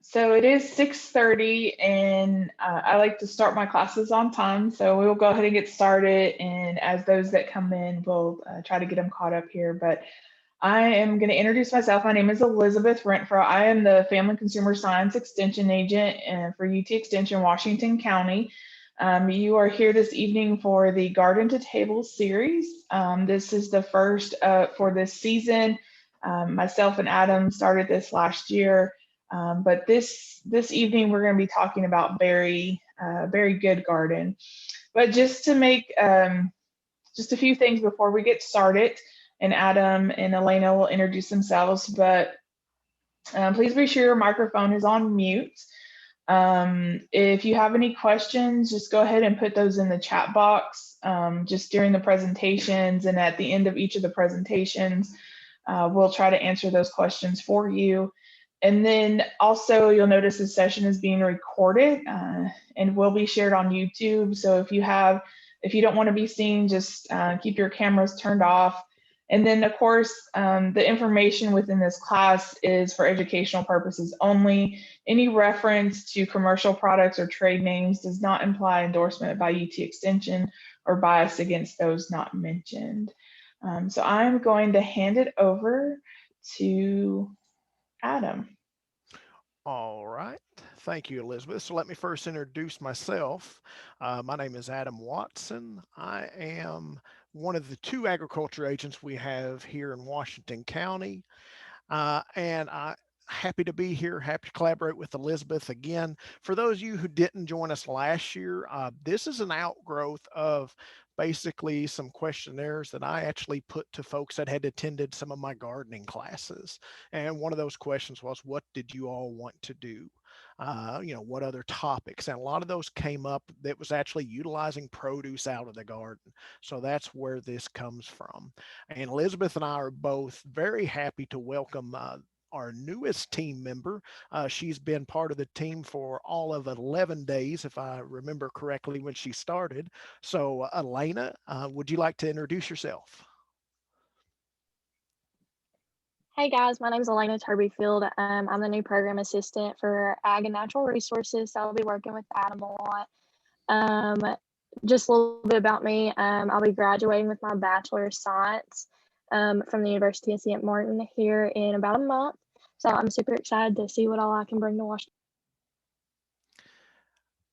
So it is 6:30, and I like to start my classes on time. So we'll go ahead and get started. And as those that come in, we'll try to get them caught up here. But I am going to introduce myself. My name is Elizabeth Renfro. I am the Family Consumer Science Extension Agent for UT Extension, Washington County. You are here this evening for the Garden to Table series. This is the first for this season. Myself and Adam started this last year, but this evening we're going to be talking about very good garden. But just to make just a few things before we get started, and Adam and Elena will introduce themselves, but please be sure your microphone is on mute. If you have any questions, just go ahead and put those in the chat box just during the presentations, and at the end of each of the presentations, we'll try to answer those questions for you. And then also you'll notice this session is being recorded and will be shared on YouTube. So if you don't want to be seen, just keep your cameras turned off. And then of course, the information within this class is for educational purposes only. Any reference to commercial products or trade names does not imply endorsement by UT Extension or bias against those not mentioned. So I'm going to hand it over to Adam. All right. Thank you, Elizabeth. So let me first introduce myself. My name is Adam Watson. I am one of the two agriculture agents we have here in Washington County. And I happy to be here, happy to collaborate with Elizabeth again. For those of you who didn't join us last year, this is an outgrowth of basically some questionnaires that I actually put to folks that had attended some of my gardening classes. And one of those questions was, what did you all want to do? What other topics? And a lot of those came up that was actually utilizing produce out of the garden. So that's where this comes from. And Elizabeth and I are both very happy to welcome our newest team member. She's been part of the team for all of 11 days, if I remember correctly, when she started. So, Elena, would you like to introduce yourself? Hey guys, my name is Elena Turbyfield. I'm the new program assistant for Ag and Natural Resources. So I'll be working with Adam a lot. Just a little bit about me. I'll be graduating with my Bachelor of Science from the University of St. Martin here in about a month. So I'm super excited to see what all I can bring to Washington.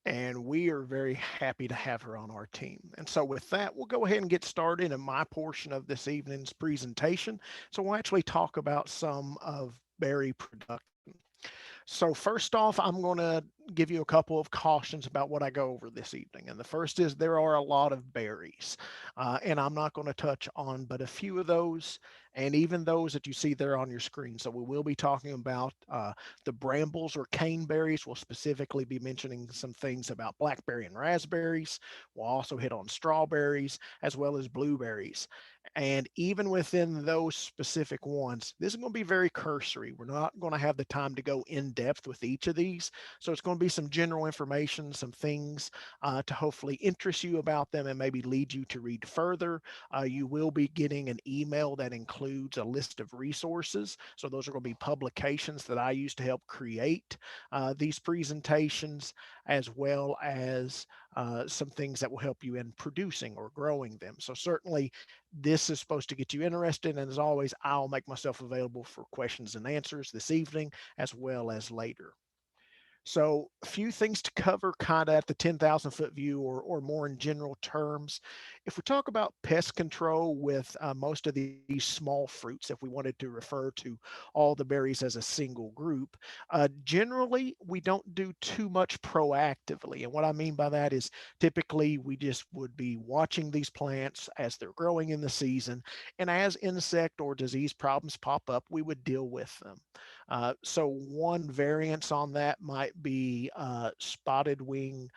And we are very happy to have her on our team. And so, with that, we'll go ahead and get started in my portion of this evening's presentation. So, we'll actually talk about some of berry production. So first off, I'm going to give you a couple of cautions about what I go over this evening. And the first is there are a lot of berries, and I'm not going to touch on but a few of those, and even those that you see there on your screen. So we will be talking about the brambles or caneberries. We'll specifically be mentioning some things about blackberry and raspberries. We'll also hit on strawberries as well as blueberries. And even within those specific ones, this is going to be very cursory. We're not going to have the time to go in depth with each of these. So it's going to be some general information, some things to hopefully interest you about them and maybe lead you to read further. You will be getting an email that includes a list of resources. So those are going to be publications that I use to help create these presentations, as well as some things that will help you in producing or growing them. So certainly this is supposed to get you interested. And as always, I'll make myself available for questions and answers this evening as well as later. So a few things to cover kind of at the 10,000-foot view or more in general terms. If we talk about pest control with most of these small fruits, if we wanted to refer to all the berries as a single group, generally we don't do too much proactively. And what I mean by that is typically we just would be watching these plants as they're growing in the season. And as insect or disease problems pop up, we would deal with them. So one variance on that might be spotted wing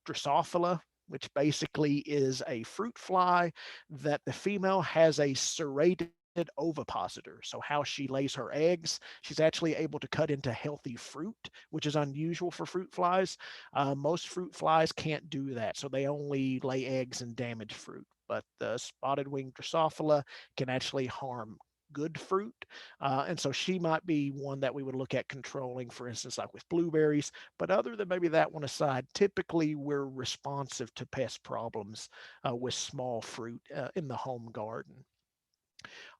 Drosophila, which basically is a fruit fly that the female has a serrated ovipositor. So how she lays her eggs, she's actually able to cut into healthy fruit, which is unusual for fruit flies. Most fruit flies can't do that, so they only lay eggs and damage fruit. But the spotted wing Drosophila can actually harm good fruit. And so she might be one that we would look at controlling, for instance, like with blueberries. But other than maybe that one aside, typically we're responsive to pest problems with small fruit in the home garden.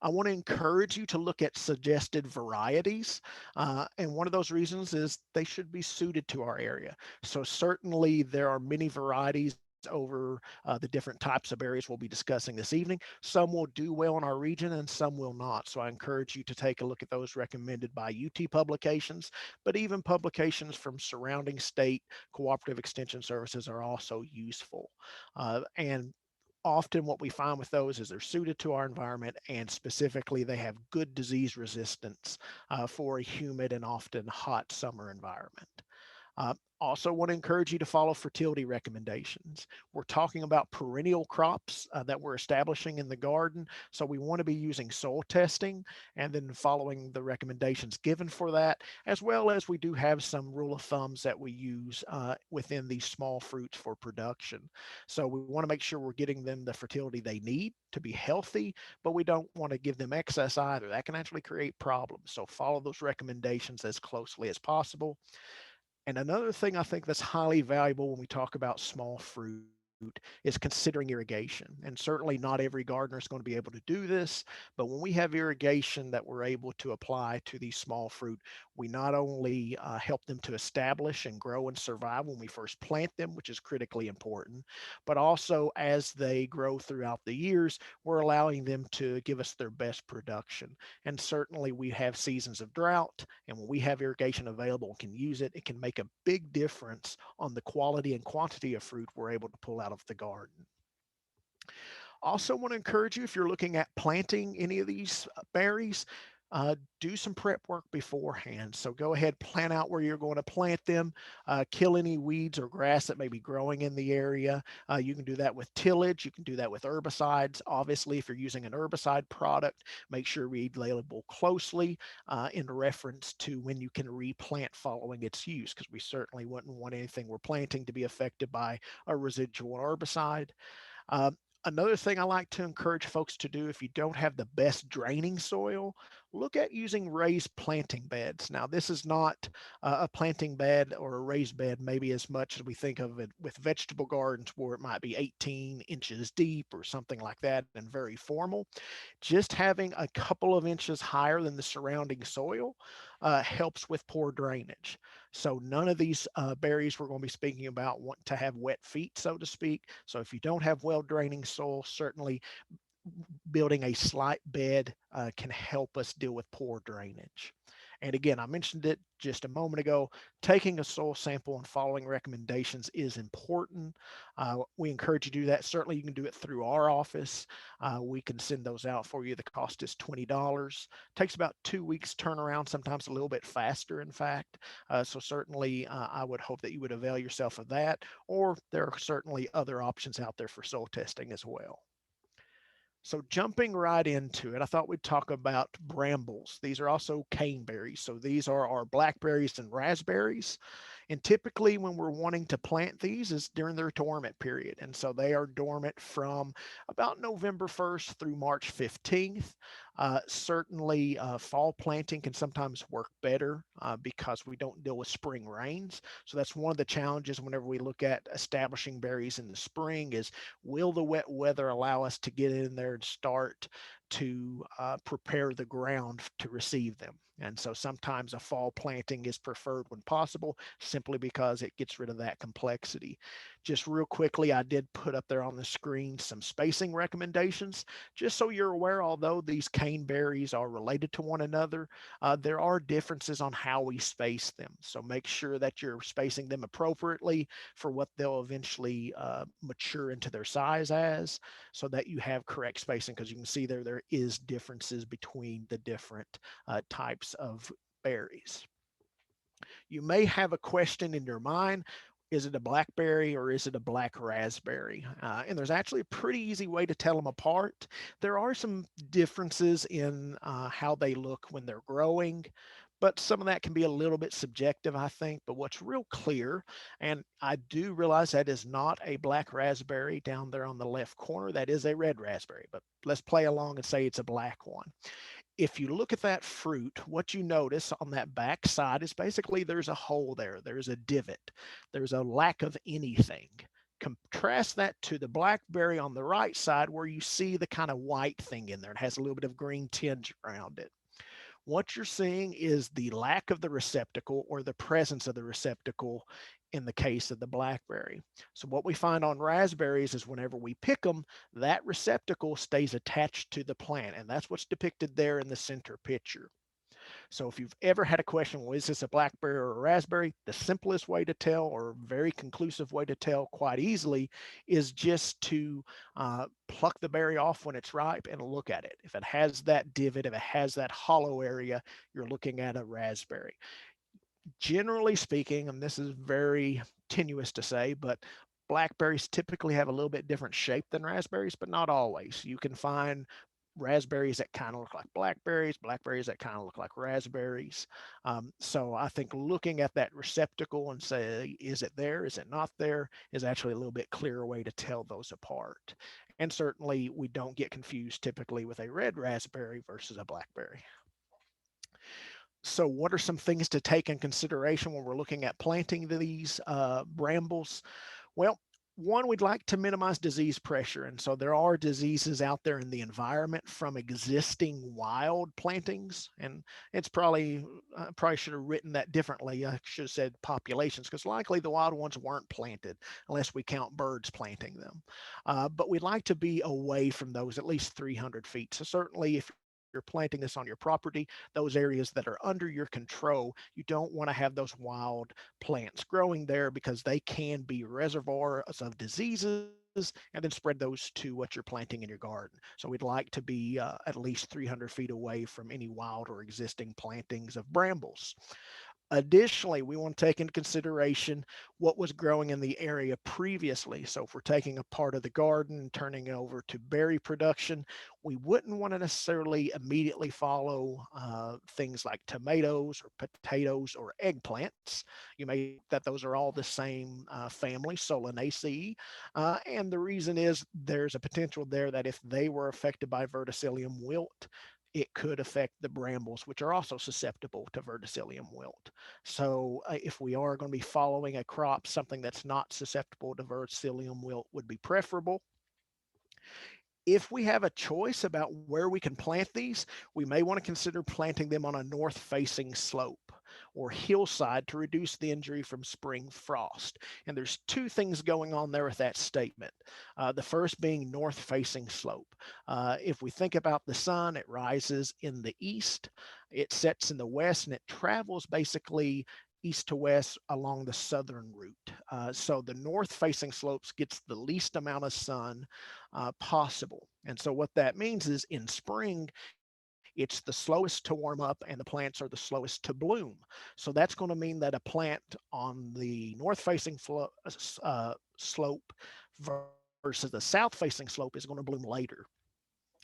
I want to encourage you to look at suggested varieties. And one of those reasons is they should be suited to our area. So certainly there are many varieties over the different types of berries we'll be discussing this evening. Some will do well in our region and some will not. So I encourage you to take a look at those recommended by UT publications, but even publications from surrounding state cooperative extension services are also useful. And often what we find with those is they're suited to our environment, and specifically they have good disease resistance for a humid and often hot summer environment. Also want to encourage you to follow fertility recommendations. We're talking about perennial crops that we're establishing in the garden. So we want to be using soil testing and then following the recommendations given for that, as well as we do have some rule of thumbs that we use within these small fruits for production. So we want to make sure we're getting them the fertility they need to be healthy, but we don't want to give them excess either. That can actually create problems. So follow those recommendations as closely as possible. And another thing I think that's highly valuable when we talk about small fruit is considering irrigation. And certainly not every gardener is going to be able to do this, but when we have irrigation that we're able to apply to these small fruit, we not only help them to establish and grow and survive when we first plant them, which is critically important, but also as they grow throughout the years, we're allowing them to give us their best production. And certainly we have seasons of drought, and when we have irrigation available and can use it, it can make a big difference on the quality and quantity of fruit we're able to pull out of the garden. Also want to encourage you, if you're looking at planting any of these berries, do some prep work beforehand. So go ahead, plan out where you're going to plant them, kill any weeds or grass that may be growing in the area. You can do that with tillage. You can do that with herbicides. Obviously, if you're using an herbicide product, make sure read label closely in reference to when you can replant following its use, because we certainly wouldn't want anything we're planting to be affected by a residual herbicide. Uh, Another thing I like to encourage folks to do, if you don't have the best draining soil, look at using raised planting beds. Now, this is not a planting bed or a raised bed, maybe as much as we think of it with vegetable gardens where it might be 18 inches deep or something like that and very formal. Just having a couple of inches higher than the surrounding soil helps with poor drainage. So none of these berries we're going to be speaking about want to have wet feet, so to speak. So if you don't have well draining soil, certainly building a slight bed can help us deal with poor drainage. And again, I mentioned it just a moment ago, taking a soil sample and following recommendations is important. We encourage you to do that. Certainly you can do it through our office. We can send those out for you. The cost is $20. Takes about 2 weeks turnaround, sometimes a little bit faster, in fact. So certainly I would hope that you would avail yourself of that, or there are certainly other options out there for soil testing as well. So jumping right into it, I thought we'd talk about brambles. These are also caneberries. So these are our blackberries and raspberries. And typically when we're wanting to plant these is during their dormant period. And so they are dormant from about November 1st through March 15th. Certainly fall planting can sometimes work better because we don't deal with spring rains. So that's one of the challenges whenever we look at establishing berries in the spring is, will the wet weather allow us to get in there and start to prepare the ground to receive them? And so sometimes a fall planting is preferred when possible, simply because it gets rid of that complexity. Just real quickly, I did put up there on the screen some spacing recommendations, just so you're aware, although these caneberries are related to one another, there are differences on how we space them. So make sure that you're spacing them appropriately for what they'll eventually mature into their size as, so that you have correct spacing, because you can see there is differences between the different types of berries. You may have a question in your mind. Is it a blackberry or is it a black raspberry? And there's actually a pretty easy way to tell them apart. There are some differences in how they look when they're growing, but some of that can be a little bit subjective, I think. But what's real clear, and I do realize that is not a black raspberry down there on the left corner, that is a red raspberry, but let's play along and say it's a black one. if you look at that fruit, what you notice on that back side is basically there's a hole there, there's a divot, there's a lack of anything. Contrast that to the blackberry on the right side where you see the kind of white thing in there. It has a little bit of green tinge around it. What you're seeing is the lack of the receptacle or the presence of the receptacle in the case of the blackberry. So what we find on raspberries is whenever we pick them, that receptacle stays attached to the plant, and that's what's depicted there in the center picture. So if you've ever had a question, well, is this a blackberry or a raspberry? The simplest way to tell, or very conclusive way to tell quite easily, is just to pluck the berry off when it's ripe and look at it. If it has that divot, if it has that hollow area, you're looking at a raspberry. Generally speaking, and this is very tenuous to say, but blackberries typically have a little bit different shape than raspberries, but not always. You can find raspberries that kind of look like blackberries, blackberries that kind of look like raspberries. So I think looking at that receptacle and say, is it there, is it not there, is actually a little bit clearer way to tell those apart. And certainly we don't get confused typically with a red raspberry versus a blackberry. So what are some things to take in consideration when we're looking at planting these brambles? Well, one, we'd like to minimize disease pressure. And so there are diseases out there in the environment from existing wild plantings. And it's probably should have written that differently. I should have said populations, because likely the wild ones weren't planted unless we count birds planting them. But we'd like to be away from those at least 300 feet. So certainly if you're planting this on your property, those areas that are under your control, you don't want to have those wild plants growing there because they can be reservoirs of diseases and then spread those to what you're planting in your garden. So we'd like to be at least 300 feet away from any wild or existing plantings of brambles. Additionally, we want to take into consideration what was growing in the area previously. So if we're taking a part of the garden and turning it over to berry production, we wouldn't want to necessarily immediately follow things like tomatoes or potatoes or eggplants. You may think that those are all the same family, Solanaceae. And the reason is there's a potential there that if they were affected by verticillium wilt, it could affect the brambles, which are also susceptible to verticillium wilt. So if we are going to be following a crop, something that's not susceptible to verticillium wilt would be preferable. If we have a choice about where we can plant these, we may want to consider planting them on a north-facing slope or hillside to reduce the injury from spring frost. And there's two things going on there with that statement. The first being north-facing slope. If we think about the sun, it rises in the east, it sets in the west, and it travels basically east to west along the southern route. So the north facing slopes gets the least amount of sun possible. And so what that means is in spring, it's the slowest to warm up and the plants are the slowest to bloom. So that's going to mean that a plant on the north facing slope versus the south facing slope is going to bloom later.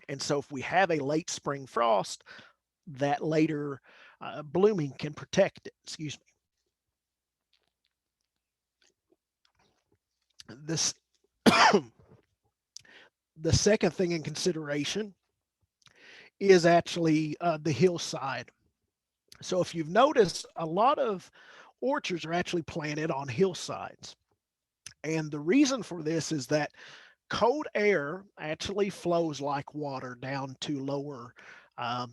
And so if we have a late spring frost, that later blooming can protect it. Excuse me. This the second thing in consideration is actually the hillside. So if you've noticed, a lot of orchards are actually planted on hillsides. And the reason for this is that cold air actually flows like water down to lower um,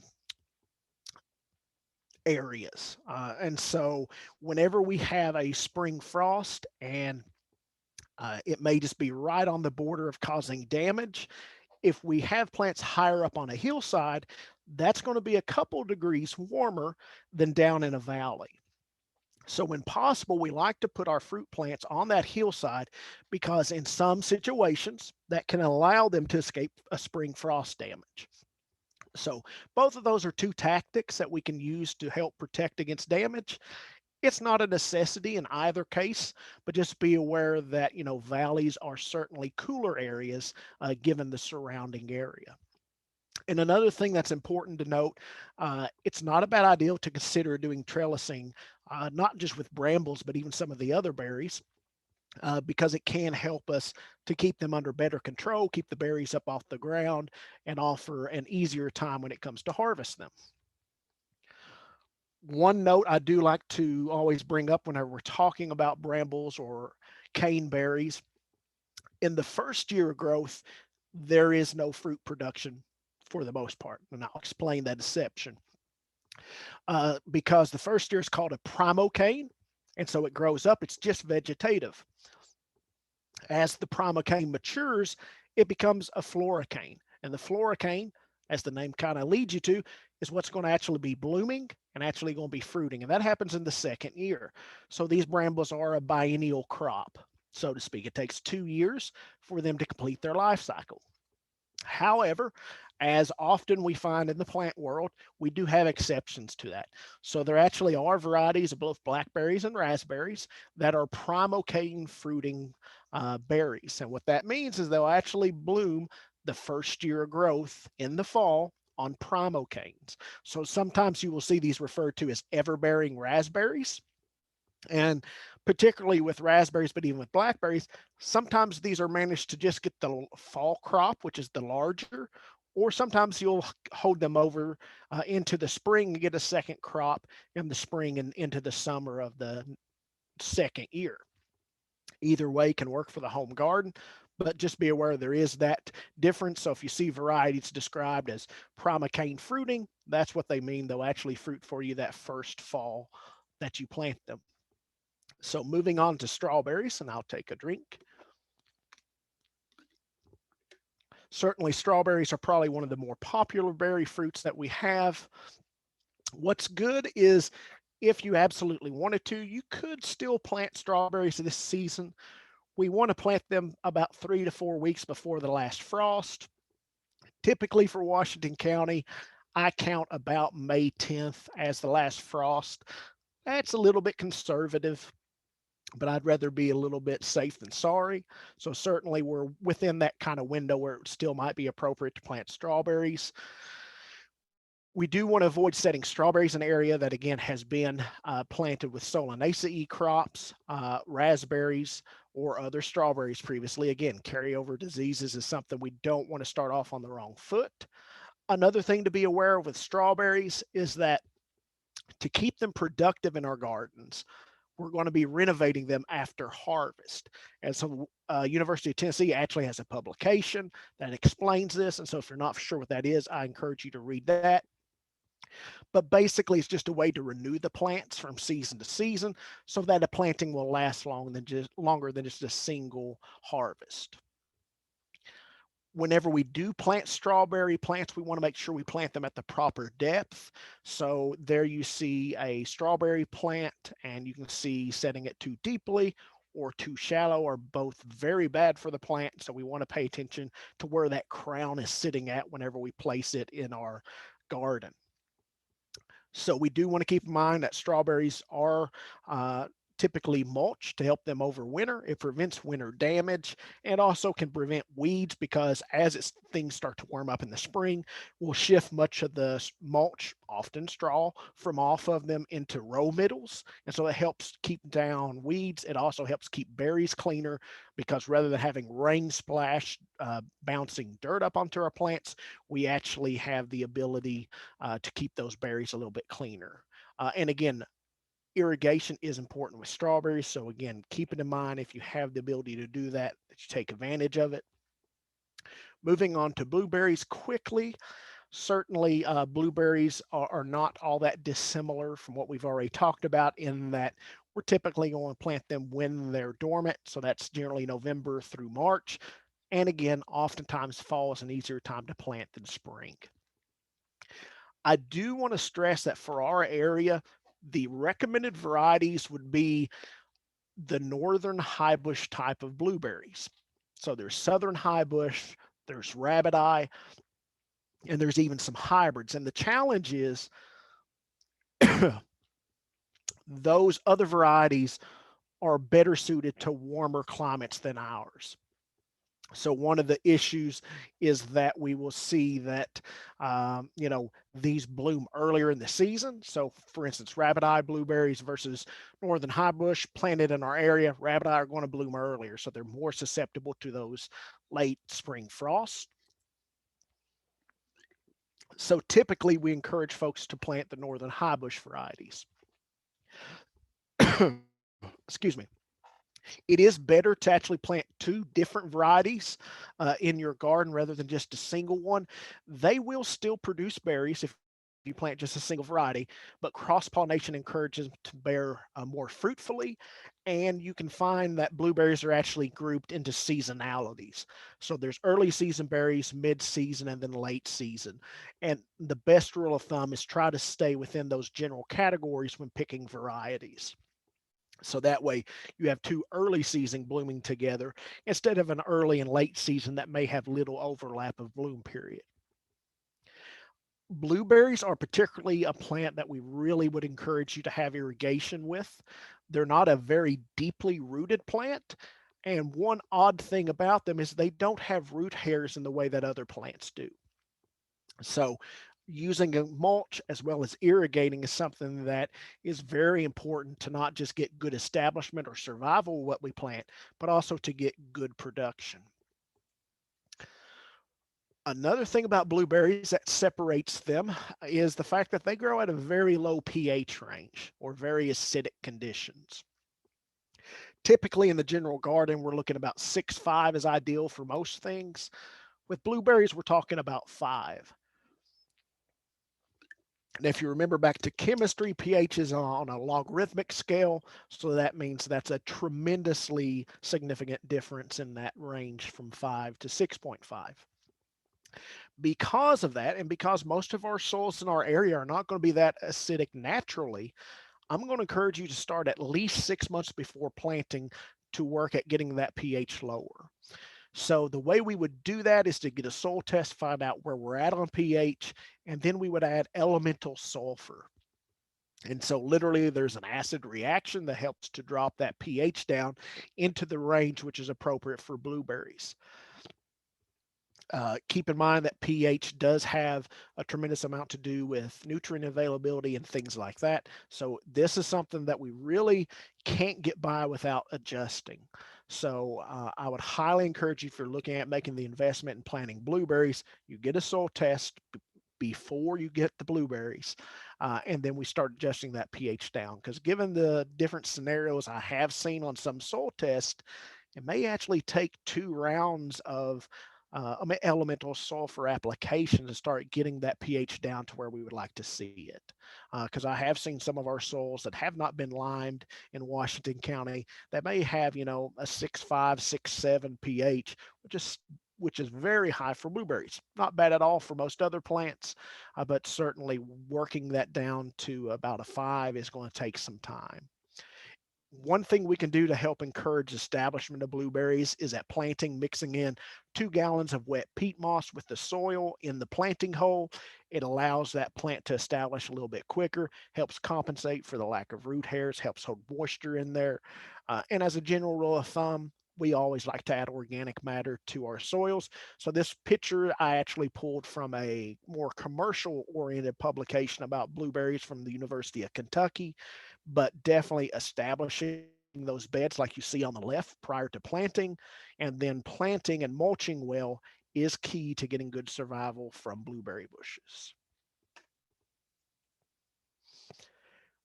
areas. And so whenever we have a spring frost and it may just be right on the border of causing damage, if we have plants higher up on a hillside, that's going to be a couple degrees warmer than down in a valley. So when possible, we like to put our fruit plants on that hillside because in some situations that can allow them to escape a spring frost damage. So both of those are two tactics that we can use to help protect against damage. It's not a necessity in either case, but just be aware that, valleys are certainly cooler areas given the surrounding area. And another thing that's important to note, it's not a bad idea to consider doing trellising, not just with brambles, but even some of the other berries. because it can help us to keep them under better control, keep the berries up off the ground, and offer an easier time when it comes to harvest them. One note I do like to always bring up whenever we're talking about brambles or caneberries, in the first year of growth, there is no fruit production for the most part. And I'll explain that exception. Because the first year is called a primocane, and so it grows up, it's just vegetative. As the primocane matures, it becomes a floricane. And the floricane, as the name kind of leads you to, is what's going to actually be blooming and actually going to be fruiting. And that happens in the second year. So these brambles are a biennial crop, so to speak. It takes 2 years for them to complete their life cycle. However, as often we find in the plant world, we do have exceptions to that. So there actually are varieties of both blackberries and raspberries that are primocane fruiting berries. And what that means is they'll actually bloom the first year of growth in the fall on primocanes. So sometimes you will see these referred to as ever-bearing raspberries. And particularly with raspberries, but even with blackberries, sometimes these are managed to just get the fall crop, which is the larger, or sometimes you'll hold them over into the spring and get a second crop in the spring and into the summer of the second year. Either way can work for the home garden, but just be aware there is that difference. So if you see varieties described as primocane fruiting, that's what they mean. They'll actually fruit for you that first fall that you plant them. So moving on to strawberries, and I'll take a drink. Certainly strawberries are probably one of the more popular berry fruits that we have. What's good is if you absolutely wanted to, you could still plant strawberries this season. We want to plant them about 3 to 4 weeks before the last frost. Typically for Washington County, I count about May 10th as the last frost. That's a little bit conservative, but I'd rather be a little bit safe than sorry. So certainly we're within that kind of window where it still might be appropriate to plant strawberries. We do want to avoid setting strawberries in an area that, again, has been planted with Solanaceae crops, raspberries, or other strawberries previously. Again, carryover diseases is something we don't want to start off on the wrong foot. Another thing to be aware of with strawberries is that to keep them productive in our gardens, we're going to be renovating them after harvest. And so University of Tennessee actually has a publication that explains this. And so if you're not sure what that is, I encourage you to read that. But basically, it's just a way to renew the plants from season to season so that a planting will last longer than just a single harvest. Whenever we do plant strawberry plants, we want to make sure we plant them at the proper depth. So there you see a strawberry plant, and you can see setting it too deeply or too shallow are both very bad for the plant. So we want to pay attention to where that crown is sitting at whenever we place it in our garden. So we do want to keep in mind that strawberries are typically mulch to help them over winter. It prevents winter damage and also can prevent weeds because as things start to warm up in the spring, we'll shift much of the mulch, often straw, from off of them into row middles. And so it helps keep down weeds. It also helps keep berries cleaner because rather than having rain splash bouncing dirt up onto our plants, we actually have the ability to keep those berries a little bit cleaner. And again, irrigation is important with strawberries. So again, keep it in mind if you have the ability to do that, that you take advantage of it. Moving on to blueberries quickly. Certainly, blueberries are not all that dissimilar from what we've already talked about in that we're typically going to plant them when they're dormant. So that's generally November through March. And again, oftentimes fall is an easier time to plant than spring. I do want to stress that for our area, the recommended varieties would be the northern high bush type of blueberries. So there's southern high bush, there's rabbit eye, and there's even some hybrids. And the challenge is those other varieties are better suited to warmer climates than ours. So one of the issues is that we will see that, these bloom earlier in the season. So for instance, rabbit eye blueberries versus northern high bush planted in our area, rabbit eye are going to bloom earlier. So they're more susceptible to those late spring frosts. So typically we encourage folks to plant the northern high bush varieties. Excuse me. It is better to actually plant two different varieties in your garden rather than just a single one. They will still produce berries if you plant just a single variety, but cross pollination encourages them to bear more fruitfully. And you can find that blueberries are actually grouped into seasonalities. So there's early season berries, mid season, and then late season. And the best rule of thumb is try to stay within those general categories when picking varieties. So that way you have two early season blooming together instead of an early and late season that may have little overlap of bloom period. Blueberries are particularly a plant that we really would encourage you to have irrigation with. They're not a very deeply rooted plant. And one odd thing about them is they don't have root hairs in the way that other plants do. So using a mulch as well as irrigating is something that is very important to not just get good establishment or survival of what we plant, but also to get good production. Another thing about blueberries that separates them is the fact that they grow at a very low pH range or very acidic conditions. Typically in the general garden, we're looking about 6.5 is ideal for most things. With blueberries, we're talking about 5. And if you remember back to chemistry, pH is on a logarithmic scale. So that means that's a tremendously significant difference in that range from 5 to 6.5. Because of that, and because most of our soils in our area are not going to be that acidic naturally, I'm going to encourage you to start at least 6 months before planting to work at getting that pH lower. So the way we would do that is to get a soil test, find out where we're at on pH, and then we would add elemental sulfur. And so literally there's an acid reaction that helps to drop that pH down into the range which is appropriate for blueberries. Keep in mind that pH does have a tremendous amount to do with nutrient availability and things like that. So this is something that we really can't get by without adjusting. So I would highly encourage you, if you're looking at making the investment in planting blueberries, you get a soil test before you get the blueberries. And then we start adjusting that pH down, because given the different scenarios I have seen on some soil tests, it may actually take 2 rounds of elemental sulfur application to start getting that pH down to where we would like to see it. Because I have seen some of our soils that have not been limed in Washington County that may have, a 6.5, 6.7 pH, which is very high for blueberries. Not bad at all for most other plants, but certainly working that down to about a 5 is going to take some time. One thing we can do to help encourage establishment of blueberries is at planting, mixing in 2 gallons of wet peat moss with the soil in the planting hole. It allows that plant to establish a little bit quicker, helps compensate for the lack of root hairs, helps hold moisture in there. And as a general rule of thumb, we always like to add organic matter to our soils. So this picture I actually pulled from a more commercial oriented publication about blueberries from the University of Kentucky, but definitely establishing those beds like you see on the left prior to planting, and then planting and mulching well is key to getting good survival from blueberry bushes.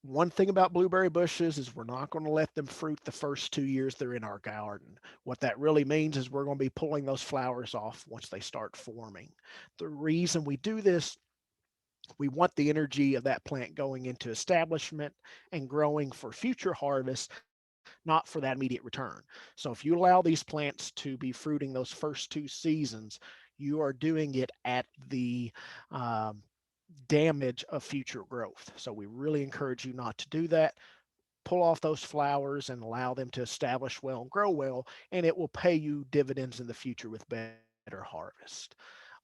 One thing about blueberry bushes is we're not going to let them fruit the first 2 years they're in our garden. What that really means is we're going to be pulling those flowers off once they start forming. The reason we do this, we want the energy of that plant going into establishment and growing for future harvest, not for that immediate return. So if you allow these plants to be fruiting those first 2 seasons, you are doing it at the damage of future growth. So we really encourage you not to do that. Pull off those flowers and allow them to establish well and grow well, and it will pay you dividends in the future with better harvest.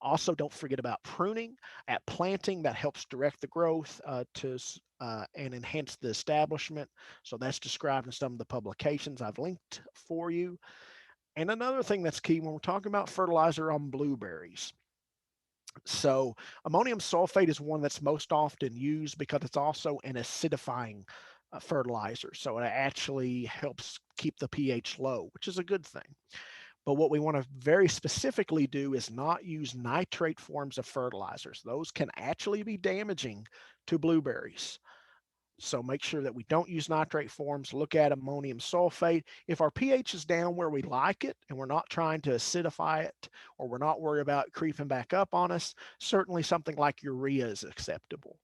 Also, don't forget about pruning at planting. That helps direct the growth and enhance the establishment. So that's described in some of the publications I've linked for you. And another thing that's key when we're talking about fertilizer on blueberries. So ammonium sulfate is one that's most often used because it's also an acidifying fertilizer. So it actually helps keep the pH low, which is a good thing. But what we want to very specifically do is not use nitrate forms of fertilizers. Those can actually be damaging to blueberries. So make sure that we don't use nitrate forms. Look at ammonium sulfate. If our pH is down where we like it and we're not trying to acidify it, or we're not worried about creeping back up on us, certainly something like urea is acceptable.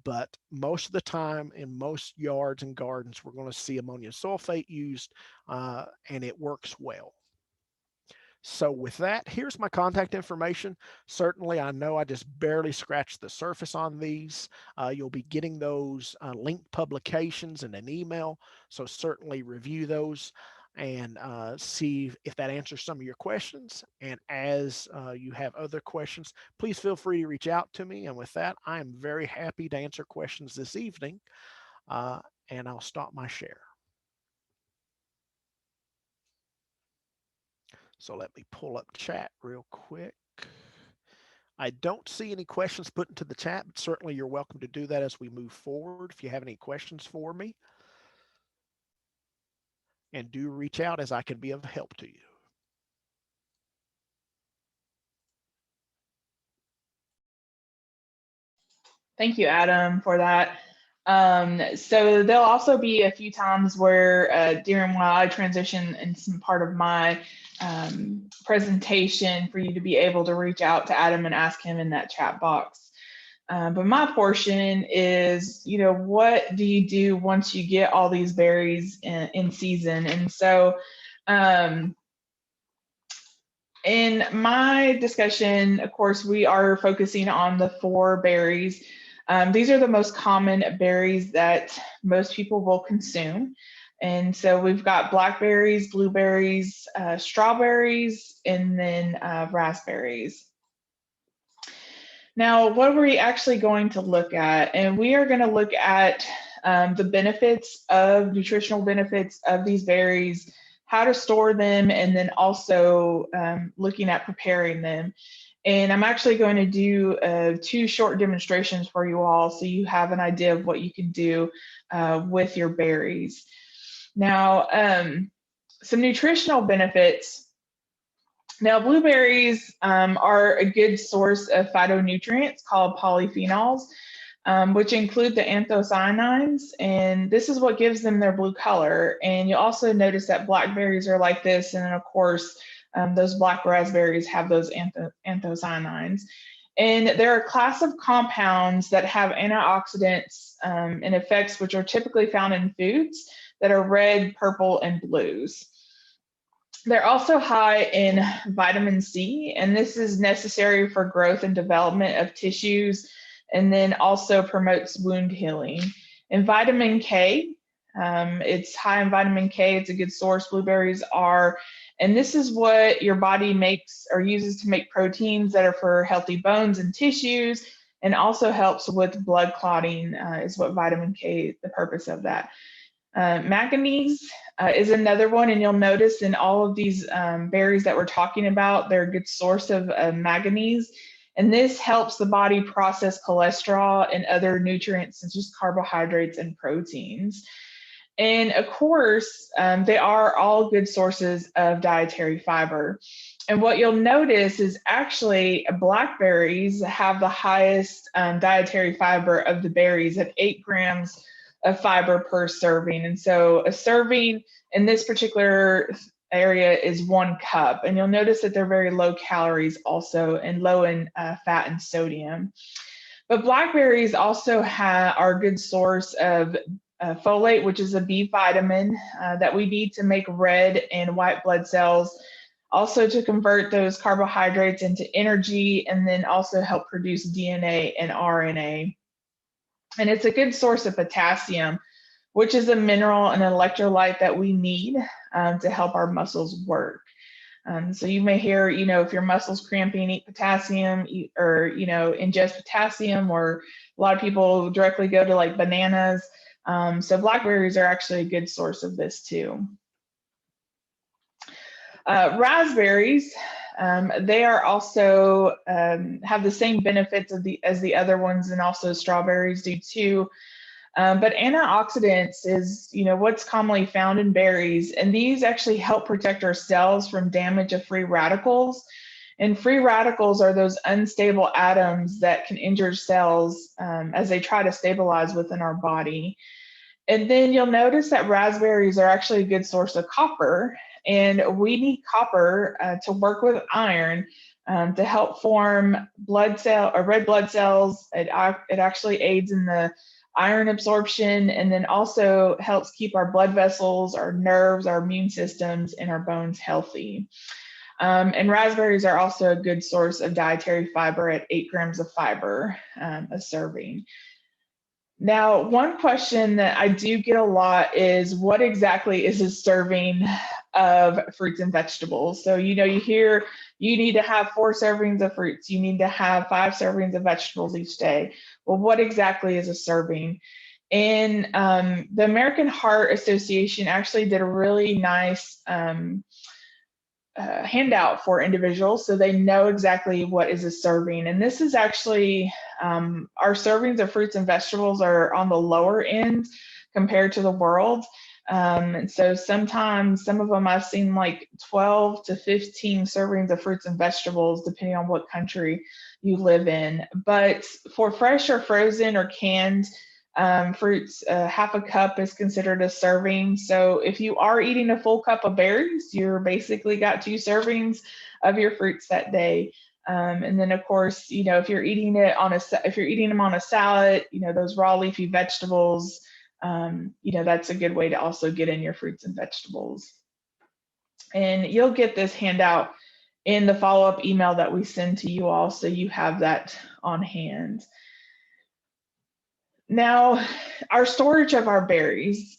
But most of the time in most yards and gardens, we're going to see ammonium sulfate used, and it works well. So with that, here's my contact information. Certainly, I know I just barely scratched the surface on these. You'll be getting those linked publications in an email. So certainly review those and see if that answers some of your questions. And as you have other questions, please feel free to reach out to me. And with that, I am very happy to answer questions this evening. And I'll stop my share. So let me pull up chat real quick. I don't see any questions put into the chat, but certainly you're welcome to do that as we move forward if you have any questions for me. And do reach out as I can be of help to you. Thank you, Adam, for that. So there'll also be a few times where during while I transition in some part of my presentation for you to be able to reach out to Adam and ask him in that chat box. But my portion is, what do you do once you get all these berries in season? And so in my discussion, of course, we are focusing on the 4 berries. These are the most common berries that most people will consume. And so we've got blackberries, blueberries, strawberries, and then raspberries. Now, what are we actually going to look at? And we are going to look at the nutritional benefits of these berries, how to store them, and then also looking at preparing them. And I'm actually going to do 2 short demonstrations for you all so you have an idea of what you can do with your berries. Now, some nutritional benefits. Now, blueberries are a good source of phytonutrients called polyphenols, which include the anthocyanins, and this is what gives them their blue color. And you'll also notice that blackberries are like this, and then of course, those black raspberries have those anthocyanins. And they're a class of compounds that have antioxidants and effects which are typically found in foods that are red, purple, and blues. They're also high in vitamin C, and this is necessary for growth and development of tissues, and then also promotes wound healing. And vitamin K, it's high in vitamin K. It's a good source. Blueberries are, and this is what your body makes or uses to make proteins that are for healthy bones and tissues, and also helps with blood clotting is what vitamin K, the purpose of that. Manganese is another one, and you'll notice in all of these berries that we're talking about, they're a good source of manganese, and this helps the body process cholesterol and other nutrients such as carbohydrates and proteins. And of course, they are all good sources of dietary fiber. And what you'll notice is actually blackberries have the highest dietary fiber of the berries at 8 grams of fiber per serving. And so a serving in this particular area is 1 cup. And you'll notice that they're very low calories also, and low in fat and sodium. But blackberries also are a good source of folate, which is a B vitamin that we need to make red and white blood cells, also to convert those carbohydrates into energy, and then also help produce DNA and RNA. And it's a good source of potassium, which is a mineral and electrolyte that we need to help our muscles work. So you may hear, if your muscles cramping, eat potassium, or, ingest potassium, or a lot of people directly go to like bananas. So blackberries are actually a good source of this too. Raspberries, they are also have the same benefits as the other ones, and also strawberries do too. But antioxidants is, what's commonly found in berries, and these actually help protect our cells from damage of free radicals. And free radicals are those unstable atoms that can injure cells as they try to stabilize within our body. And then you'll notice that raspberries are actually a good source of copper, and we need copper to work with iron to help form red blood cells. It actually aids in the iron absorption, and then also helps keep our blood vessels, our nerves, our immune systems, and our bones healthy. And raspberries are also a good source of dietary fiber at 8 grams of fiber a serving. Now, one question that I do get a lot is, what exactly is a serving of fruits and vegetables? So, you hear you need to have 4 servings of fruits, you need to have 5 servings of vegetables each day. Well, what exactly is a serving? And the American Heart Association actually did a really nice handout for individuals so they know exactly what is a serving. And this is actually, our servings of fruits and vegetables are on the lower end compared to the world. And so sometimes some of them I've seen like 12 to 15 servings of fruits and vegetables, depending on what country you live in. But for fresh or frozen or canned fruits, half a cup is considered a serving. So if you are eating a full cup of berries, you're basically got 2 servings of your fruits that day. And then of course, if you're eating them on a salad, those raw leafy vegetables, that's a good way to also get in your fruits and vegetables. And you'll get this handout in the follow-up email that we send to you all, so you have that on hand. Now, our storage of our berries,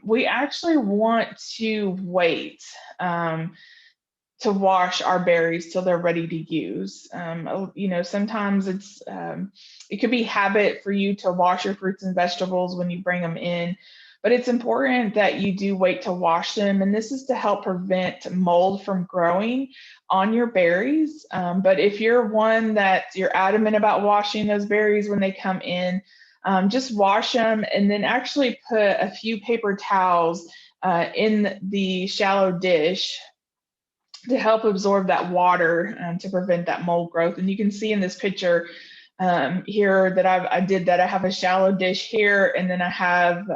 we actually want to wait to wash our berries till they're ready to use. Sometimes it could be habit for you to wash your fruits and vegetables when you bring them in, but it's important that you do wait to wash them. And this is to help prevent mold from growing on your berries. But if you're one that you're adamant about washing those berries when they come in, just wash them, and then actually put a few paper towels in the shallow dish to help absorb that water to prevent that mold growth. And you can see in this picture here that I have a shallow dish here, and then I have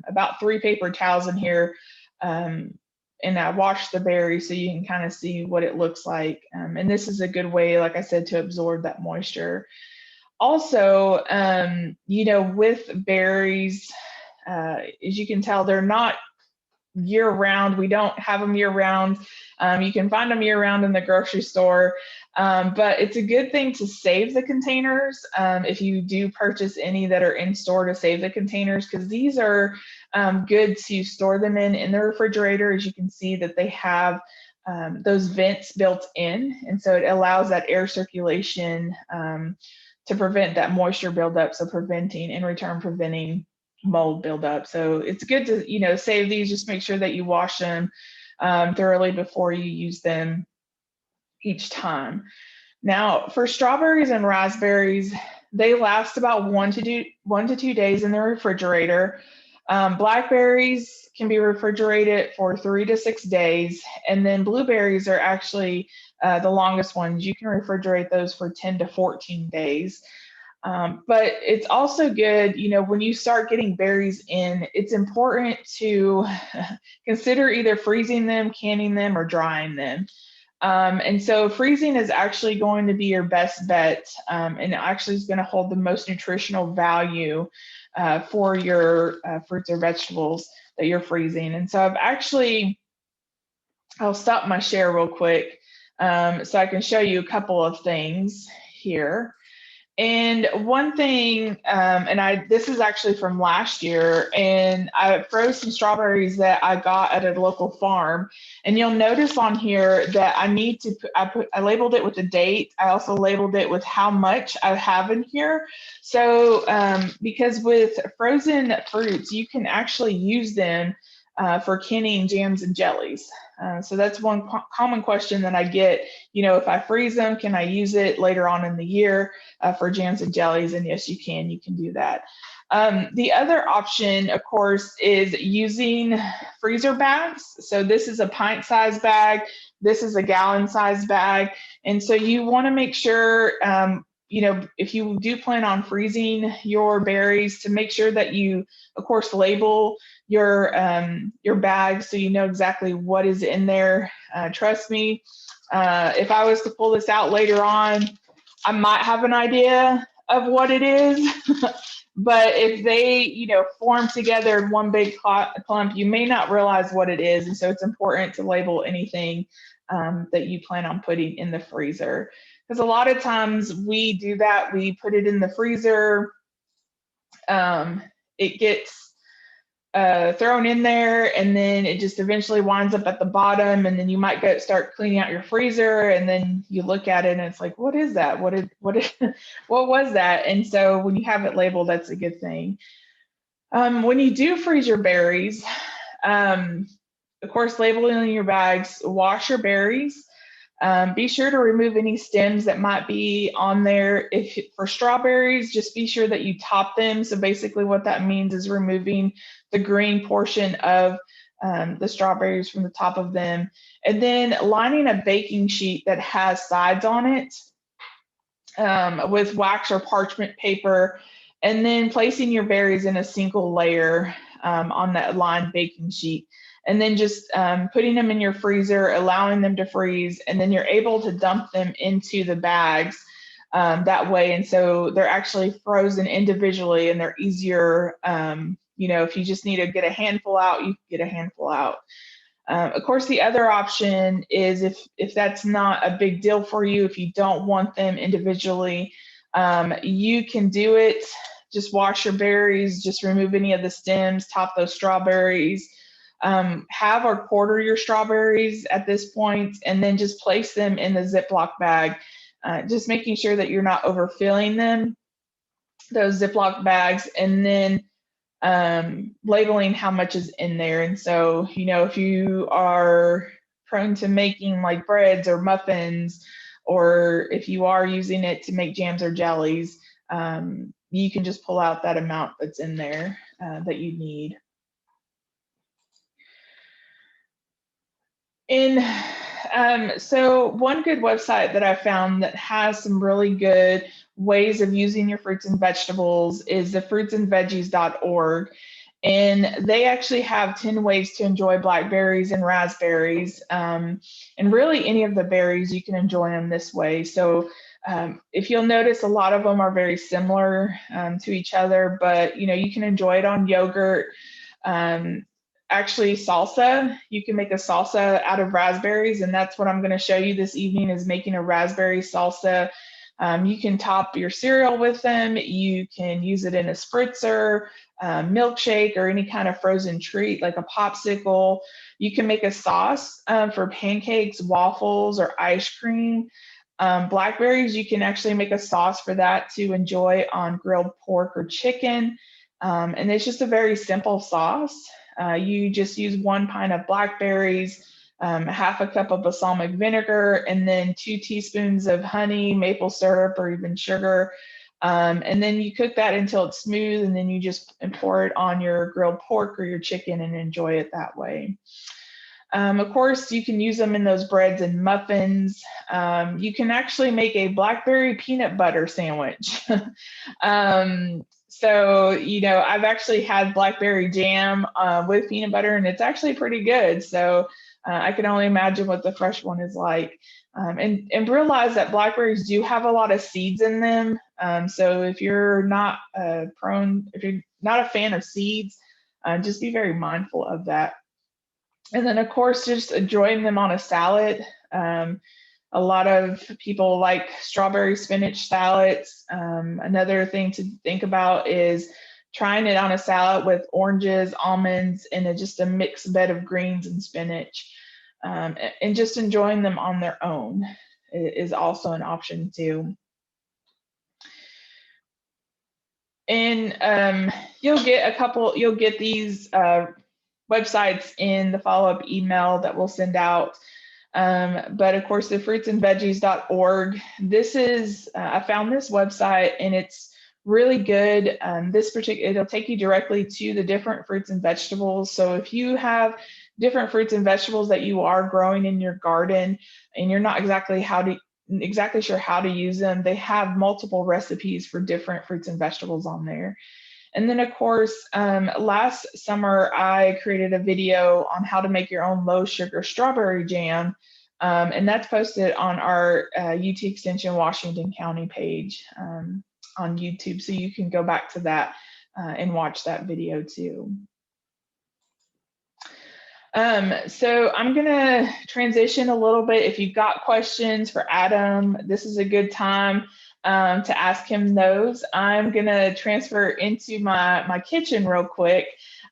about 3 paper towels in here, and I washed the berries so you can kind of see what it looks like. And this is a good way, like I said, to absorb that moisture. Also, with berries, as you can tell, they're not year-round. We don't have them year-round. You can find them year-round in the grocery store, but it's a good thing to save the containers if you do purchase any that are in store, to save the containers, because these are good to store them in the refrigerator. As you can see that they have those vents built in, and so it allows that air circulation to prevent that moisture buildup, so preventing mold buildup. So it's good to save these. Just make sure that you wash them thoroughly before you use them each time. Now, for strawberries and raspberries, they last about 1 to 2 days in the refrigerator. Blackberries can be refrigerated for 3 to 6 days, and then blueberries are actually the longest ones. You can refrigerate those for 10 to 14 days. But it's also good, when you start getting berries in, it's important to consider either freezing them, canning them, or drying them. And so freezing is actually going to be your best bet, and it actually is going to hold the most nutritional value for your fruits or vegetables that you're freezing. And so I'll stop my share real quick so I can show you a couple of things here. And one thing, this is actually from last year, and I froze some strawberries that I got at a local farm. And you'll notice on here that I labeled it with a date. I also labeled it with how much I have in here. So because with frozen fruits, you can actually use them for canning jams and jellies? So that's one common question that I get. If I freeze them, can I use it later on in the year for jams and jellies? And yes, you can do that. The other option, of course, is using freezer bags. So this is a pint-sized bag. This is a gallon-sized bag. And so you want to make sure, if you do plan on freezing your berries, to make sure that you, of course, label your bag so you know exactly what is in there. Trust me, if I was to pull this out later on, I might have an idea of what it is. But if they, form together in one big clump, you may not realize what it is. And so it's important to label anything that you plan on putting in the freezer. Because a lot of times we do that. We put it in the freezer. It gets thrown in there, and then it just eventually winds up at the bottom, and then you might start cleaning out your freezer, and then you look at it and it's like, what is that? What was that? And so when you have it labeled, that's a good thing. When you do freeze your berries, of course, labeling your bags, wash your berries. Be sure to remove any stems that might be on there. For strawberries, just be sure that you top them. So basically what that means is removing the green portion of the strawberries from the top of them. And then lining a baking sheet that has sides on it with wax or parchment paper, and then placing your berries in a single layer on that lined baking sheet. And then just putting them in your freezer, allowing them to freeze, and then you're able to dump them into the bags that way. And so they're actually frozen individually, and they're easier. If you just need to get a handful out, you can get a handful out. Of course, the other option is if that's not a big deal for you, if you don't want them individually, you can do it. Just wash your berries, just remove any of the stems, top those strawberries. Have or quarter your strawberries at this point, and then just place them in the Ziploc bag, just making sure that you're not overfilling them, those Ziploc bags, and then labeling how much is in there. And so, if you are prone to making like breads or muffins, or if you are using it to make jams or jellies, you can just pull out that amount that's in there that you need. And so one good website that I found that has some really good ways of using your fruits and vegetables is the fruitsandveggies.org. And they actually have 10 ways to enjoy blackberries and raspberries. And really any of the berries, you can enjoy them this way. So if you'll notice, a lot of them are very similar to each other, but you can enjoy it on yogurt. Actually, salsa, you can make a salsa out of raspberries, and that's what I'm going to show you this evening, is making a raspberry salsa. You can top your cereal with them. You can use it in a spritzer, milkshake, or any kind of frozen treat like a popsicle. You can make a sauce for pancakes, waffles, or ice cream. Blackberries, you can actually make a sauce for that to enjoy on grilled pork or chicken. And it's just a very simple sauce. You just use 1 pint of blackberries, half a cup of balsamic vinegar, and then 2 teaspoons of honey, maple syrup, or even sugar. And then you cook that until it's smooth, and then you just pour it on your grilled pork or your chicken and enjoy it that way. Of course, you can use them in those breads and muffins. You can actually make a blackberry peanut butter sandwich. So, I've actually had blackberry jam with peanut butter, and it's actually pretty good. So I can only imagine what the fresh one is like. And realize that blackberries do have a lot of seeds in them. So if you're not if you're not a fan of seeds, just be very mindful of that. And then, of course, just enjoying them on a salad. A lot of people like strawberry spinach salads. Another thing to think about is trying it on a salad with oranges, almonds, and just a mixed bed of greens and spinach. And just enjoying them on their own is also an option too. And you'll get these websites in the follow-up email that we'll send out. But of course, the fruitsandveggies.org. This is, I found this website and it's really good. It'll take you directly to the different fruits and vegetables. So if you have different fruits and vegetables that you are growing in your garden and you're not exactly sure how to use them, they have multiple recipes for different fruits and vegetables on there. And then of course, last summer, I created a video on how to make your own low sugar strawberry jam. And that's posted on our UT Extension Washington County page on YouTube. So you can go back to that and watch that video too. So I'm gonna transition a little bit. If you've got questions for Adam, this is a good time to ask him those. I'm gonna transfer into my kitchen real quick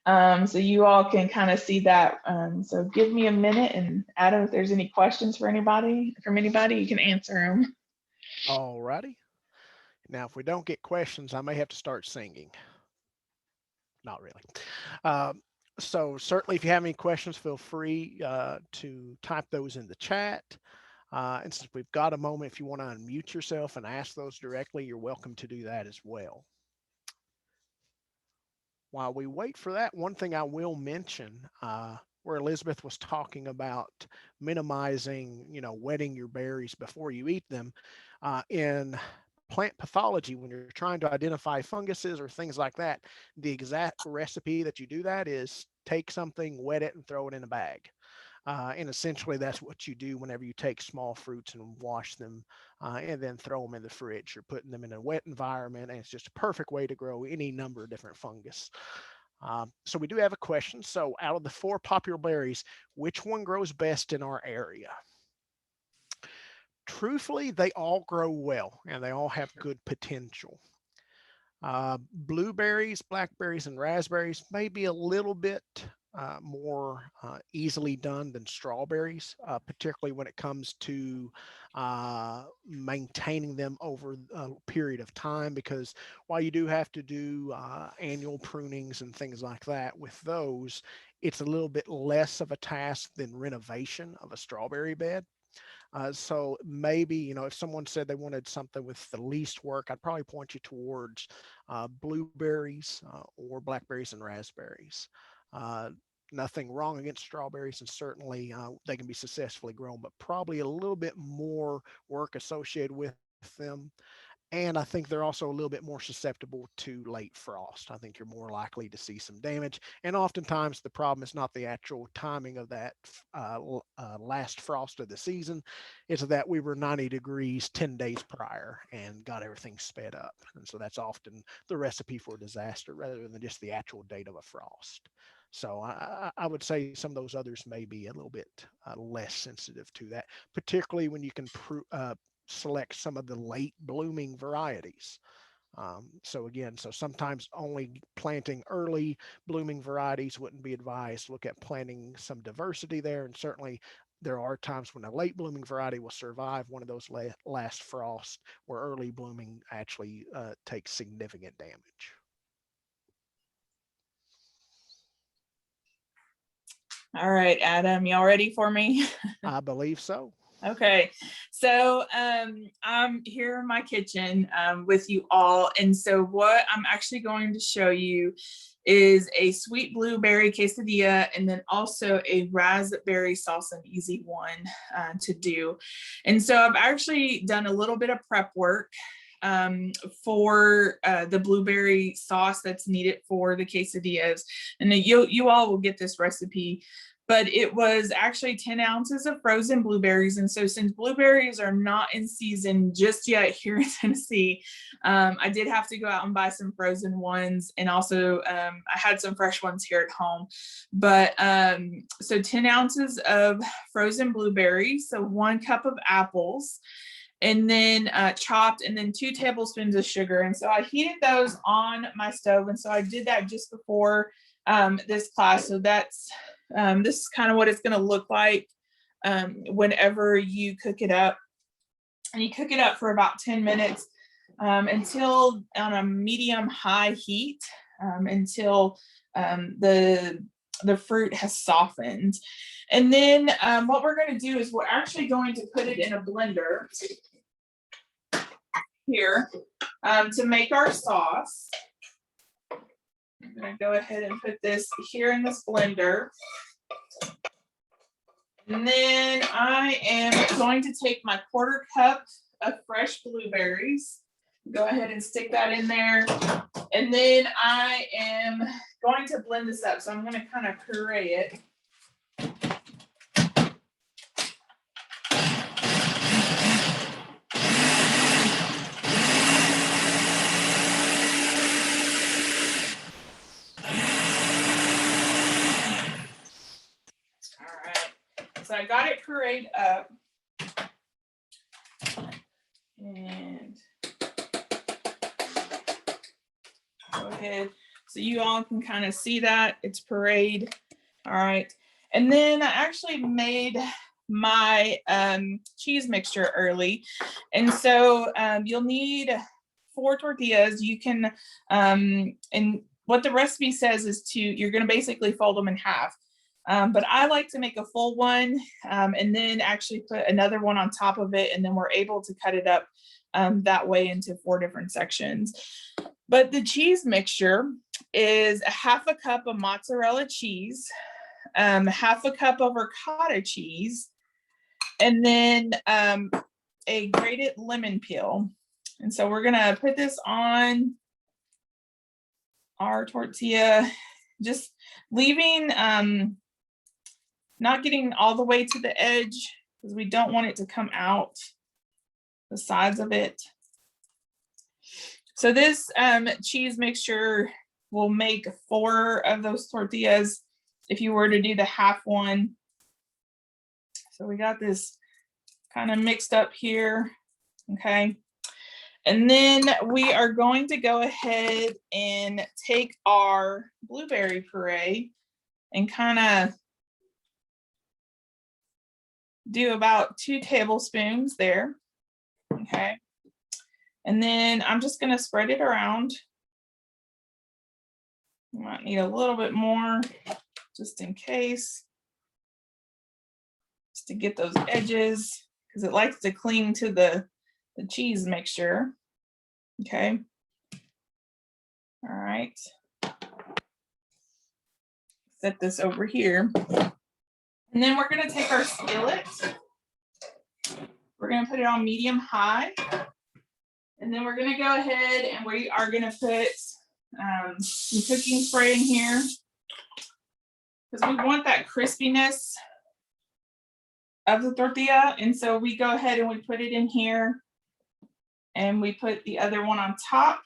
so you all can kind of see that. So give me a minute, and Adam, if there's any questions from anybody, you can answer them. All righty. Now, if we don't get questions, I may have to start singing. Not really. So certainly if you have any questions, feel free to type those in the chat. And since we've got a moment, if you want to unmute yourself and ask those directly, you're welcome to do that as well. While we wait for that, one thing I will mention, where Elizabeth was talking about minimizing, wetting your berries before you eat them, in plant pathology, when you're trying to identify funguses or things like that, the exact recipe that you do that is take something, wet it, and throw it in a bag. And essentially that's what you do whenever you take small fruits and wash them and then throw them in the fridge. You're putting them in a wet environment, and it's just a perfect way to grow any number of different fungus. So we do have a question. So out of the 4 popular berries, which one grows best in our area? Truthfully, they all grow well and they all have good potential. Blueberries, blackberries, and raspberries may be a little bit more easily done than strawberries, particularly when it comes to maintaining them over a period of time, because while you do have to do annual prunings and things like that with those, it's a little bit less of a task than renovation of a strawberry bed. So maybe, if someone said they wanted something with the least work, I'd probably point you towards blueberries or blackberries and raspberries. Nothing wrong against strawberries, and certainly they can be successfully grown, but probably a little bit more work associated with them. And I think they're also a little bit more susceptible to late frost. I think you're more likely to see some damage. And oftentimes the problem is not the actual timing of that last frost of the season. It's that we were 90 degrees 10 days prior and got everything sped up. And so that's often the recipe for disaster rather than just the actual date of a frost. So I would say some of those others may be a little bit less sensitive to that, particularly when you can select some of the late blooming varieties. So sometimes only planting early blooming varieties wouldn't be advised. Look at planting some diversity there. And certainly there are times when a late blooming variety will survive one of those last frosts, where early blooming actually takes significant damage. All right, Adam, y'all ready for me? I believe so. Okay, so I'm here in my kitchen with you all. And so what I'm actually going to show you is a sweet blueberry quesadilla, and then also a raspberry salsa, an easy one to do. And so I've actually done a little bit of prep work for the blueberry sauce that's needed for the quesadillas. And you all will get this recipe, but it was actually 10 ounces of frozen blueberries. And so since blueberries are not in season just yet here in Tennessee, I did have to go out and buy some frozen ones. And also I had some fresh ones here at home. But so 10 ounces of frozen blueberries, so 1 cup of apples, and then chopped, and then 2 tablespoons of sugar. And so I heated those on my stove. And so I did that just before this class. So that's, this is kind of what it's going to look like whenever you cook it up. And you cook it up for about 10 minutes until on a medium high heat, until the the fruit has softened. And then what we're going to do is we're actually going to put it in a blender here to make our sauce. I'm going to go ahead and put this here in this blender. And then I am going to take my 1/4 cup of fresh blueberries. Go ahead and stick that in there. And then I am going to blend this up. So I'm going to kind of puree it. So I got it pureed up, and go ahead so you all can kind of see that it's pureed. All right, and then I actually made my cheese mixture early, and so you'll need 4 tortillas. You can and what the recipe says is you're going to basically fold them in half. But I like to make a full one and then actually put another one on top of it, and then we're able to cut it up that way into 4 different sections. But the cheese mixture is 1/2 cup of mozzarella cheese, 1/2 cup of ricotta cheese, and then a grated lemon peel. And so we're gonna put this on our tortilla, just leaving not getting all the way to the edge because we don't want it to come out the sides of it. So this cheese mixture will make 4 of those tortillas if you were to do the half one. So we got this kind of mixed up here, okay? And then we are going to go ahead and take our blueberry puree and kind of do about 2 tablespoons there, okay? And then I'm just going to spread it around. You might need a little bit more just in case, just to get those edges, because it likes to cling to the cheese mixture, okay? All right. Set this over here. And then we're going to take our skillet. We're going to put it on medium high. And then we're going to go ahead and we are going to put some cooking spray in here because we want that crispiness of the tortilla. And so we go ahead and we put it in here and we put the other one on top.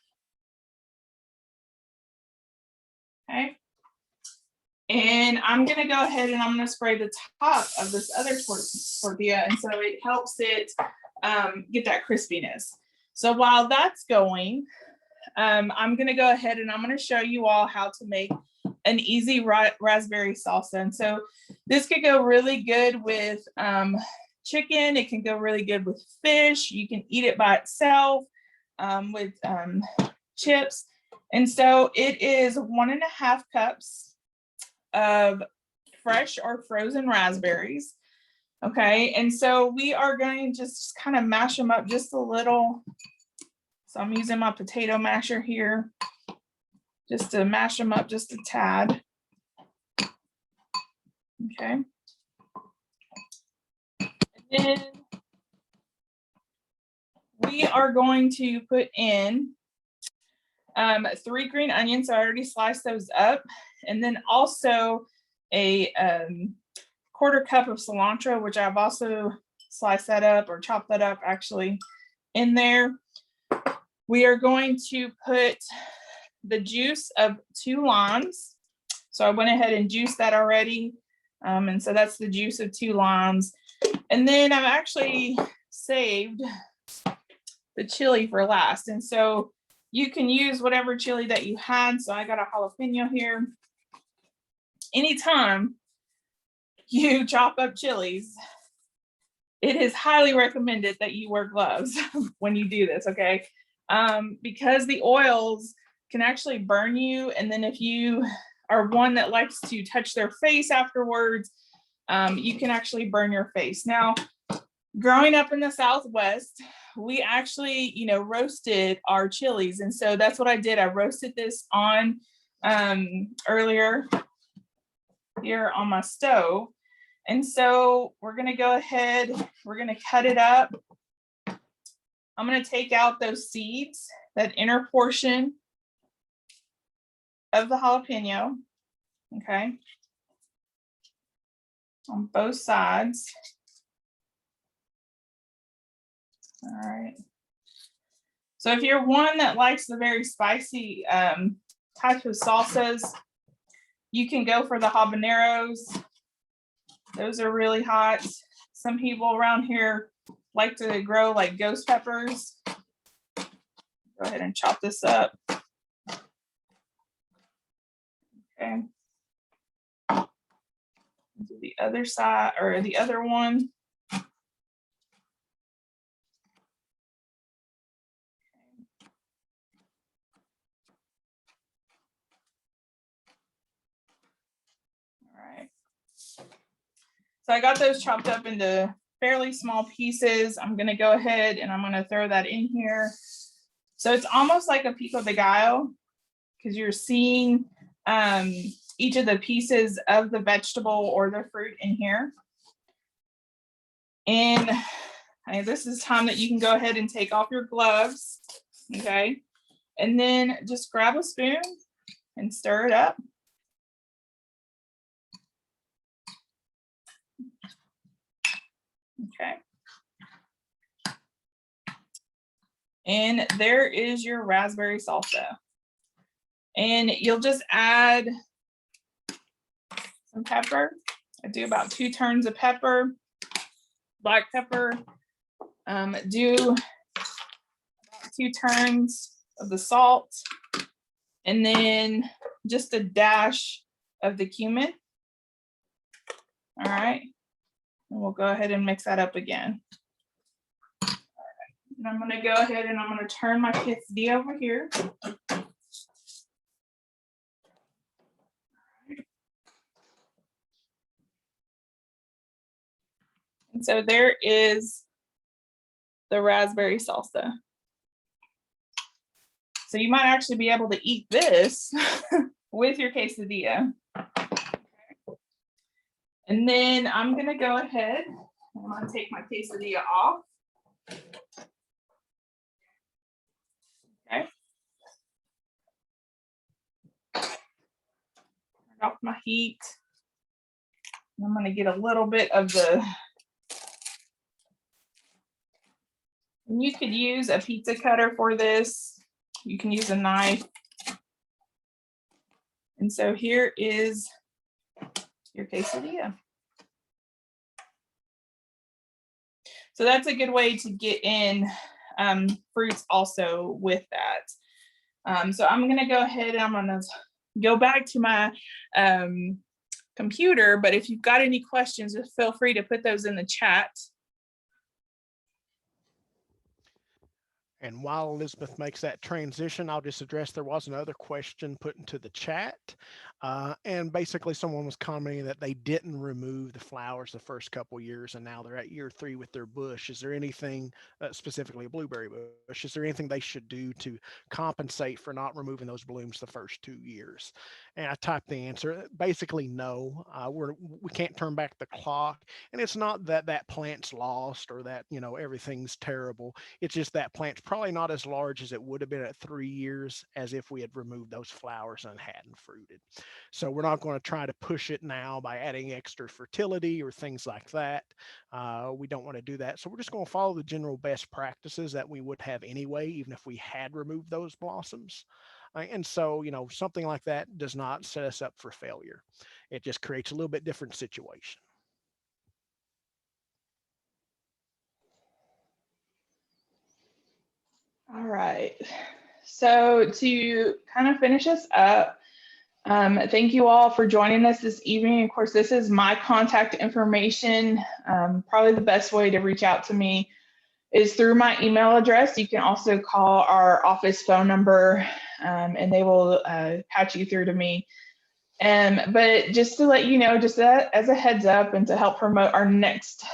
Okay. And I'm going to go ahead and I'm going to spray the top of this other tortilla. And so it helps it get that crispiness. So while that's going, I'm going to go ahead and I'm going to show you all how to make an easy raspberry salsa. And so this could go really good with chicken. It can go really good with fish. You can eat it by itself with chips. And so it is 1.5 cups of fresh or frozen raspberries. Okay, and so we are going to just kind of mash them up just a little. So I'm using my potato masher here just to mash them up just a tad. Okay. And then we are going to put in 3 green onions. So I already sliced those up. And then also a 1/4 cup of cilantro, which I've also sliced that up or chopped that up actually in there. We are going to put the juice of 2 limes. So I went ahead and juiced that already. And so that's the juice of 2 limes. And then I've actually saved the chili for last. And so you can use whatever chili that you had. So I got a jalapeno here. Anytime you chop up chilies, it is highly recommended that you wear gloves when you do this, okay? Because the oils can actually burn you. And then if you are one that likes to touch their face afterwards, you can actually burn your face. Now, growing up in the Southwest, we actually, roasted our chilies. And so that's what I did. I roasted this on earlier here on my stove. And so we're going to go ahead, we're going to cut it up. I'm going to take out those seeds, that inner portion of the jalapeno, okay, on both sides. All right. So if you're one that likes the very spicy type of salsas, you can go for the habaneros. Those are really hot. Some people around here like to grow like ghost peppers. Go ahead and chop this up. Okay. Do the other side or the other one. All right. So I got those chopped up into fairly small pieces. I'm going to go ahead and I'm going to throw that in here. So it's almost like a Pico de Gallo because you're seeing each of the pieces of the vegetable or the fruit in here. And this is time that you can go ahead and take off your gloves, okay? And then just grab a spoon and stir it up. Okay. And there is your raspberry salsa. And you'll just add some pepper. I do about 2 turns of pepper, black pepper. Do about 2 turns of the salt, and then just a dash of the cumin. All right. And we'll go ahead and mix that up again. All right. And I'm going to go ahead and I'm going to turn my quesadilla over here. And so there is the raspberry salsa. So you might actually be able to eat this with your quesadilla. And then I'm going to go ahead, I'm going to take my quesadilla off. Okay. Turn off my heat. I'm going to get a little bit of the, and you could use a pizza cutter for this. You can use a knife. And so here is your quesadilla. So that's a good way to get in fruits also with that. So I'm going to go ahead and I'm going to go back to my computer, but if you've got any questions, just feel free to put those in the chat. And while Elizabeth makes that transition, I'll just address there was another question put into the chat. And basically someone was commenting that they didn't remove the flowers the first couple years and now they're at year 3 with their bush. Is there anything, specifically a blueberry bush, is there anything they should do to compensate for not removing those blooms the first 2 years? And I typed the answer, basically no. We can't turn back the clock. And it's not that that plant's lost or that, everything's terrible. It's just that plant's probably not as large as it would have been at 3 years as if we had removed those flowers and hadn't fruited. So we're not going to try to push it now by adding extra fertility or things like that. We don't want to do that. So we're just going to follow the general best practices that we would have anyway, even if we had removed those blossoms. And so, something like that does not set us up for failure. It just creates a little bit different situation. All right. So to kind of finish us up, thank you all for joining us this evening. Of course, this is my contact information. Probably the best way to reach out to me is through my email address. You can also call our office phone number and they will patch you through to me. But just to let you know, just as a heads up and to help promote our next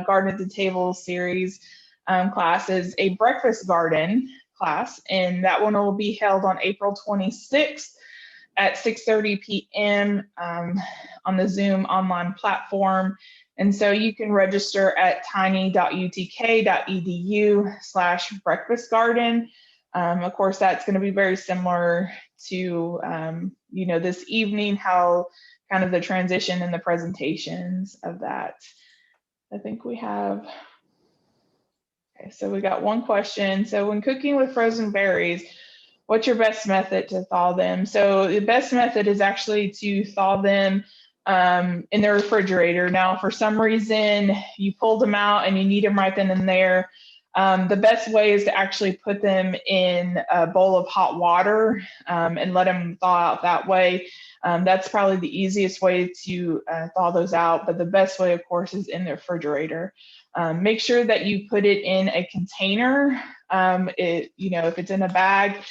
Garden at the Table series class is a breakfast garden class. And that one will be held on April 26th at 6:30 p.m. On the Zoom online platform. And so you can register at tiny.utk.edu/breakfast garden. Of course, that's going to be very similar to, this evening, how kind of the transition and the presentations of that. I think we have, okay, so we got one question. So when cooking with frozen berries, what's your best method to thaw them? So the best method is actually to thaw them in the refrigerator. Now, for some reason, you pulled them out and you need them right then and there. The best way is to actually put them in a bowl of hot water and let them thaw out that way. That's probably the easiest way to thaw those out. But the best way, of course, is in the refrigerator. Make sure that you put it in a container. If it's in a bag,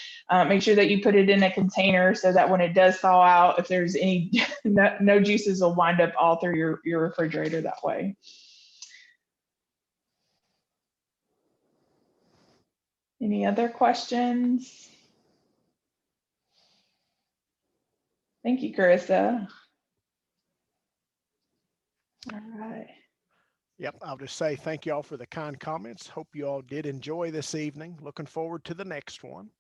make sure that you put it in a container so that when it does thaw out, if there's any, no juices will wind up all through your refrigerator that way. Any other questions? Thank you, Carissa. All right. Yep, I'll just say thank you all for the kind comments. Hope you all did enjoy this evening. Looking forward to the next one.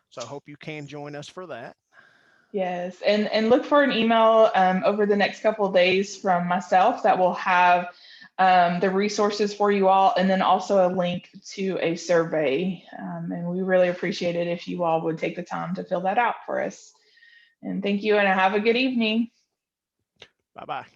So I hope you can join us for that. Yes, and look for an email over the next couple of days from myself that will have the resources for you all, and then also a link to a survey. And we really appreciate it if you all would take the time to fill that out for us. And thank you, and have a good evening. Bye-bye.